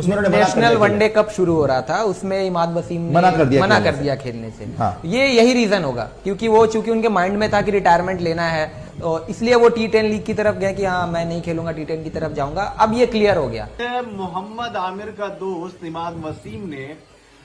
उसमें national one day cup शुरू हो रहा था, उसमें इमाद वसीम ने मना कर दिया खेलने से। हाँ। ये यही रीजन होगा, क्योंकि वो चूंकि उनके माइंड में था कि रिटायरमेंट लेना है, तो इसलिए वो T10 लीग की तरफ गए कि हाँ मैं नहीं खेलूंगा, T10 की तरफ जाऊंगा। अब ये क्लियर हो गया। मोहम्मद आमिर का दोस्त इमाद वसीम ने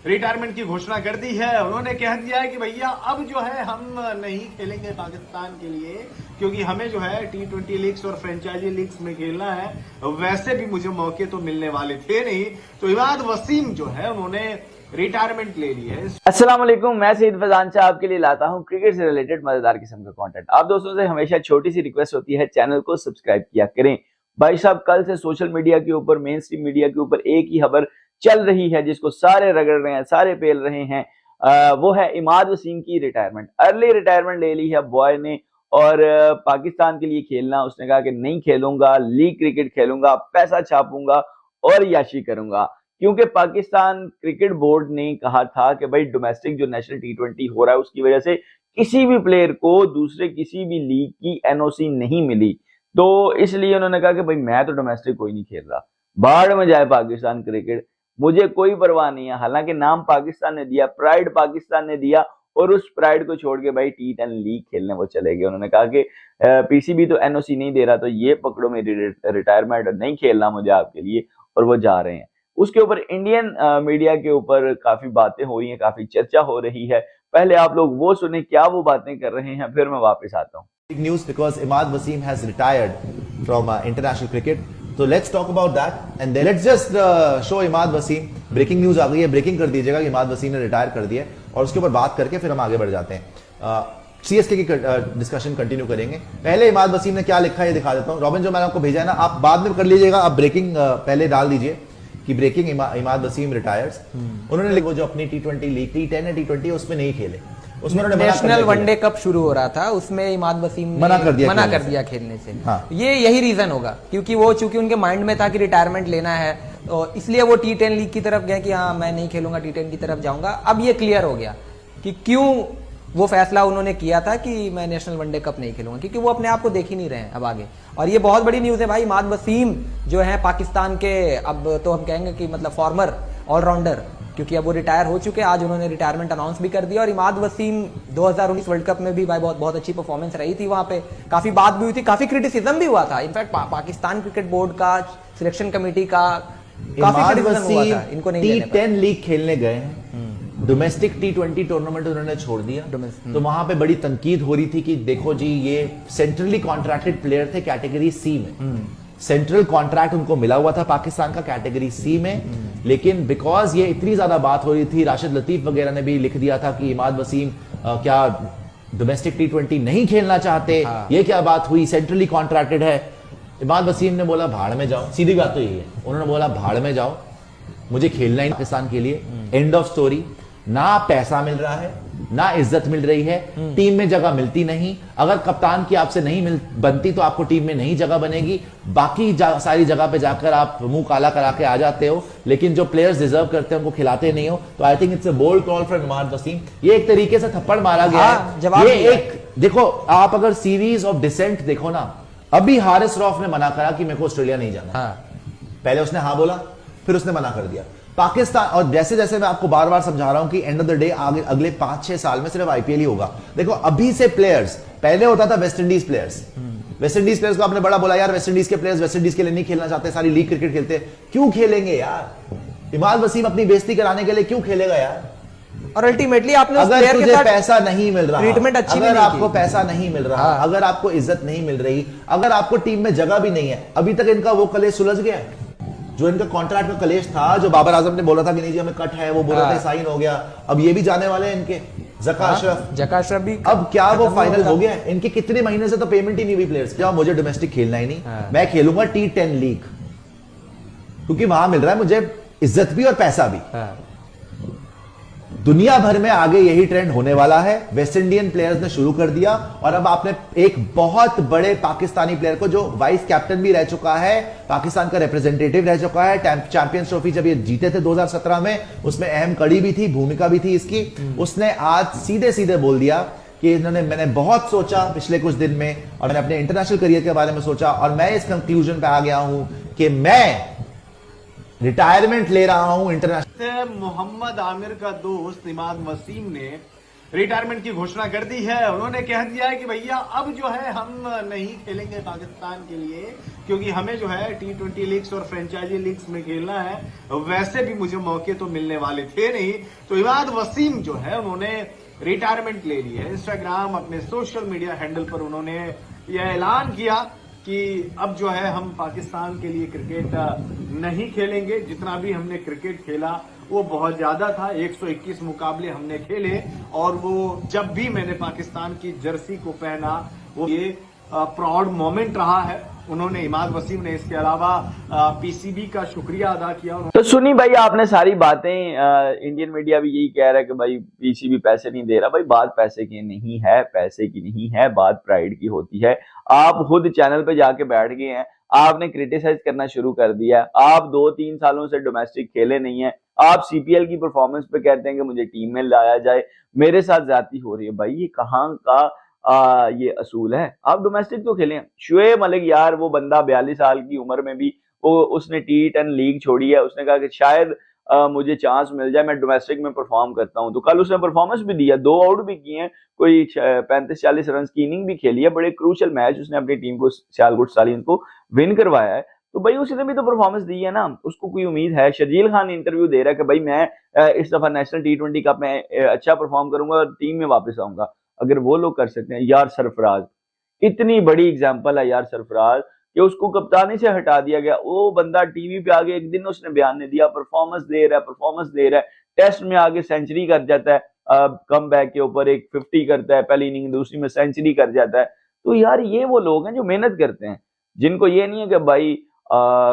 रिटायरमेंट की घोषणा कर दी है। उन्होंने कह दिया है कि भैया अब जो है हम नहीं खेलेंगे पाकिस्तान के लिए, क्योंकि हमें जो है T20 लीग्स और फ्रेंचाइजी लीग्स में खेलना है। वैसे भी मुझे मौके तो मिलने वाले थे नहीं, तो इमाद वसीम जो है उन्होंने रिटायरमेंट ले ली है। अस्सलाम वालेकुम, मैं सईद फैजान शाह आपके लिए लाता हूं क्रिकेट से रिलेटेड मजेदार किस्म का कंटेंट। आप दोस्तों से हमेशा छोटी सी रिक्वेस्ट होती है, चैनल को सब्सक्राइब किया करें। भाई साहब, कल से सोशल मीडिया के ऊपर, मेन स्ट्रीम मीडिया के ऊपर एक ही खबर चल रही है जिसको सारे रगड़ रहे हैं, सारे पेल रहे हैं। वो है इमाद वसीम की रिटायरमेंट। अर्ली रिटायरमेंट ले ली है बॉय ने, और पाकिस्तान के लिए खेलना, उसने कहा कि नहीं खेलूंगा, लीग क्रिकेट खेलूंगा, पैसा छापूंगा और याशी करूंगा। क्योंकि पाकिस्तान क्रिकेट बोर्ड ने कहा था कि भाई डोमेस्टिक जो नेशनल T20 हो रहा है उसकी वजह से किसी भी प्लेयर को दूसरे किसी भी लीग की NOC नहीं मिली, तो इसलिए उन्होंने कहा कि भाई मैं तो डोमेस्टिक कोई नहीं खेल रहा, बाढ़ में जाए पाकिस्तान क्रिकेट, मुझे कोई परवाह नहीं है। हालांकि नाम पाकिस्तान ने दिया, प्राइड पाकिस्तान ने दिया, और उस प्राइड को छोड़ के भाई T10 लीग खेलने वो चले गए। उन्होंने कहा कि PCB तो NOC नहीं दे रहा, तो ये पकड़ो मेरी रिटायरमेंट, नहीं खेलना मुझे आपके लिए, और वो जा रहे हैं। उसके ऊपर इंडियन मीडिया के ऊपर काफी बातें हो रही हैं, काफी चर्चा हो रही है। पहले आप लोग वो सुने क्या वो बातें कर रहे हैं, फिर मैं वापस आता हूँ। Big news because Imad Wasim has retired from international cricket. So let's talk about that and then let's just show Imad Wasim. Breaking news आ गई है, ब्रेकिंग कर दीजिएगा कि इमाद वसीम ने रिटायर कर दिया, और उसके ऊपर बात करके फिर हम आगे बढ़ जाते हैं। CSK की डिस्कशन कंटिन्यू करेंगे। पहले इमाद वसीम ने क्या लिखा है ये दिखा देता हूँ। रॉबिन, जो मैंने आपको भेजा है ना, आप बाद में कर लीजिएगा, आप ब्रेकिंग पहले डाल दीजिए कि ब्रेकिंग इमाद वसीम रिटायर्स। उन्होंने लिखा जो अपनी T20 लीग, T10 है T20 उसमें नहीं खेले, उसमें नेशनल वनडे कप शुरू हो रहा था, उसमें इमाद वसीम ने मना कर दिया खेलने से। हाँ। ये यही रीजन होगा, क्योंकि वो चूंकि उनके माइंड में था कि रिटायरमेंट लेना है, तो इसलिए वो T10 लीग की तरफ गए कि हाँ मैं नहीं खेलूंगा, T10 की तरफ जाऊंगा। अब ये क्लियर हो गया कि क्यों वो फैसला उन्होंने किया था कि मैं नेशनल वनडे कप नहीं खेलूंगा, क्योंकि वो अपने आप को देख ही नहीं रहे हैं अब आगे। और ये बहुत बड़ी न्यूज है भाई। इमाद वसीम जो है पाकिस्तान के, अब तो हम कहेंगे कि मतलब फॉर्मर ऑलराउंडर, क्योंकि अब वो रिटायर हो चुके हैं। आज उन्होंने रिटायरमेंट अनाउंस भी कर दिया। और इमाद वसीम 2019 वर्ल्ड कप में भी भाई बहुत अच्छी परफॉर्मेंस रही थी, वहां पे काफी बात भी हुई थी, काफी क्रिटिसिज्म भी हुआ था। इनफैक्ट पाकिस्तान क्रिकेट बोर्ड का, सिलेक्शन कमेटी का काफी क्रिटिसिज्म हुआ था इनको नहीं T10 लीग खेलने गए हैं, डोमेस्टिक T20 टूर्नामेंट उन्होंने छोड़ दिया, तो वहां पे बड़ी तनकीद हो रही थी कि देखो जी ये सेंट्रली कॉन्ट्रैक्टेड प्लेयर थे कैटेगरी C में, सेंट्रल कॉन्ट्रैक्ट उनको मिला हुआ था पाकिस्तान का कैटेगरी C में, लेकिन बिकॉज ये इतनी ज्यादा बात हो रही थी, राशिद लतीफ वगैरह ने भी लिख दिया था कि इमाद वसीम क्या डोमेस्टिक T20 नहीं खेलना चाहते। हाँ। ये क्या बात हुई, सेंट्रली कॉन्ट्रैक्टेड है। इमाद वसीम ने बोला भाड़ में जाओ, सीधी बात तो यही है, उन्होंने बोला भाड़ में जाओ, मुझे खेलना ही पाकिस्तान के लिए, एंड ऑफ स्टोरी। ना पैसा मिल रहा है, ना इज्जत मिल रही है, टीम में जगह मिलती नहीं। अगर कप्तान की आपसे नहीं बनती तो आपको टीम में नहीं जगह बनेगी, बाकी सारी जगह पे जाकर आप मुंह काला करा के आ जाते हो, लेकिन जो प्लेयर्स डिजर्व करते हैं उनको खिलाते नहीं हो। तो I think it's a bold call from Imad Wasim. ये एक तरीके से थप्पड़ मारा गया है। ये एक देखो, आप अगर सीरीज ऑफ डिसेंट देखो ना, अभी हारिस रऊफ ने मना करा कि मेरे को ऑस्ट्रेलिया नहीं जाना। पहले उसने हाँ बोला, फिर उसने मना कर दिया। पाकिस्तान, और जैसे जैसे मैं आपको बार बार समझा रहा हूं कि एंड ऑफ द डे आगे अगले 5-6 साल में सिर्फ IPL ही होगा। देखो अभी से प्लेयर्स, पहले होता था West Indies players, West Indies players को आपने बड़ा बोला यार, वेस्ट इंडीज के प्लेयर्स वेस्ट इंडीज के लिए नहीं खेलना चाहते, सारी लीग क्रिकेट खेलते, क्यों खेलेंगे यार? इमाद वसीम अपनी बेइज्जती कराने के लिए क्यों खेलेगा यार? और अल्टीमेटली आपने अगर तुझे पैसा नहीं मिल रहा, ट्रीटमेंट अच्छी अगर आपको पैसा नहीं मिल रहा, अगर आपको इज्जत नहीं मिल रही, अगर आपको टीम में जगह भी नहीं है, अभी तक इनका वो कलेश सुलझ गया है जो इनका कॉन्ट्रैक्ट का कलेश था, जो बाबर आजम ने बोला था कि नहीं जी हमें कट है, वो बोला था साइन हो गया, अब ये भी जाने वाले हैं इनके जका अशरफ भी, अब क्या वो फाइनल हो गया? इनके कितने महीने से तो पेमेंट ही नहीं हुई प्लेयर्स की। मुझे डोमेस्टिक खेलना ही नहीं, मैं खेलूंगा T10 लीग, क्योंकि वहां मिल रहा है मुझे इज्जत भी और पैसा भी। दुनिया भर में आगे यही ट्रेंड होने वाला है। वेस्ट इंडियन प्लेयर्स ने शुरू कर दिया, और अब आपने एक बहुत बड़े पाकिस्तानी प्लेयर को, जो वाइस कैप्टन भी रह चुका है, पाकिस्तान का रिप्रेजेंटेटिव रह चुका है, चैंपियंस ट्रॉफी जब ये जीते थे 2017 में, उसमें अहम कड़ी भी थी, भूमिका भी थी इसकी। उसने आज सीधे सीधे बोल दिया कि मैंने बहुत सोचा पिछले कुछ दिन में, और मैंने अपने इंटरनेशनल करियर के बारे में सोचा, और मैं इस कंक्लूजन पे आ गया हूं कि मैं रिटायरमेंट ले रहा हूं इंटरनेशनल। मोहम्मद आमिर का दोस्त इमाद वसीम ने रिटायरमेंट की घोषणा कर दी है। उन्होंने कह दिया है कि भैया अब जो है हम नहीं खेलेंगे पाकिस्तान के लिए, क्योंकि हमें जो है T20 लीग्स और फ्रेंचाइजी लीग्स में खेलना है। वैसे भी मुझे मौके तो मिलने वाले थे नहीं। तो इमाद वसीम जो है उन्होंने रिटायरमेंट ले ली है। इंस्टाग्राम अपने सोशल मीडिया हैंडल पर उन्होंने यह ऐलान किया कि अब जो है हम पाकिस्तान के लिए क्रिकेट नहीं खेलेंगे। जितना भी हमने क्रिकेट खेला वो बहुत ज्यादा था, 121 मुकाबले हमने खेले, और वो जब भी मैंने पाकिस्तान की जर्सी को पहना वो ये प्राउड मोमेंट रहा है। उन्होंने इमाद वसीम ने इसके अलावा पीसीबी का शुक्रिया अदा किया। तो सुनी भाई आपने सारी बातें, इंडियन मीडिया भी यही कह रहा है कि भाई पीसीबी पैसे नहीं दे रहा। भाई बात पैसे की नहीं है, पैसे की नहीं है, बात प्राइड की होती है। आप खुद चैनल पे जाके बैठ गए हैं, आपने क्रिटिसाइज करना शुरू कर दिया। आप 2-3 सालों से डोमेस्टिक खेले नहीं है, आप सीपीएल की परफॉर्मेंस पे कहते हैं कि मुझे टीम में लाया जाए, मेरे साथ ज्यादती हो रही है। भाई ये कहाँ का ये असूल है? आप डोमेस्टिक तो खेलें। शुएब मलिक यार वो बंदा 42 साल की उम्र में भी उसने T10 लीग छोड़ी है। उसने कहा कि शायद मुझे चांस मिल जाए, मैं डोमेस्टिक में परफॉर्म करता हूं। तो कल उसने परफॉर्मेंस भी दिया, 2 आउट भी किए हैं, कोई 35-40 रन की इनिंग भी खेली है। बड़े क्रूशल मैच उसने अपनी टीम को सियालकोट स्टालियंस को विन करवाया है। तो भाई उसने भी तो परफॉर्मेंस दी है ना, उसको कोई उम्मीद है। शर्जील खान इंटरव्यू दे रहा है कि भाई मैं इस दफा नेशनल T20 कप में अच्छा परफॉर्म करूंगा और टीम में वापस आऊंगा। अगर वो लोग कर सकते हैं, यार सरफराज इतनी बड़ी एग्जांपल है यार सरफराज, कि उसको कप्तानी से हटा दिया गया। वो बंदा टीवी पे आगे एक दिन उसने बयान नहीं दिया, परफॉर्मेंस दे रहा है, टेस्ट में आगे सेंचुरी कर जाता है, कम बैक के ऊपर एक 50 करता है, पहली इनिंग दूसरी में सेंचुरी कर जाता है। तो यार ये वो लोग हैं जो मेहनत करते हैं, जिनको ये नहीं है कि भाई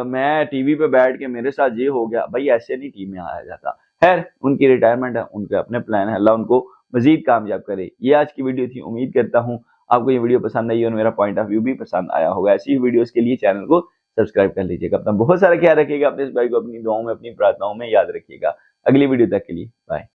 मैं टीवी पे बैठ के मेरे साथ ये हो गया। भाई ऐसे नहीं टीम में आया जाता। खैर उनकी रिटायरमेंट है, उनके अपने प्लान है, अल्लाह उनको मजीद कामयाब करे। ये आज की वीडियो थी। उम्मीद करता हूँ आपको ये वीडियो पसंद आई और मेरा पॉइंट ऑफ व्यू भी पसंद आया होगा। ऐसी वीडियोस के लिए चैनल को सब्सक्राइब कर लीजिएगा। अपना बहुत सारा ख्याल रखिएगा, अपने इस भाई को अपनी दुआओं में, अपनी प्रार्थनाओं में याद रखिएगा। अगली वीडियो तक के लिए बाय।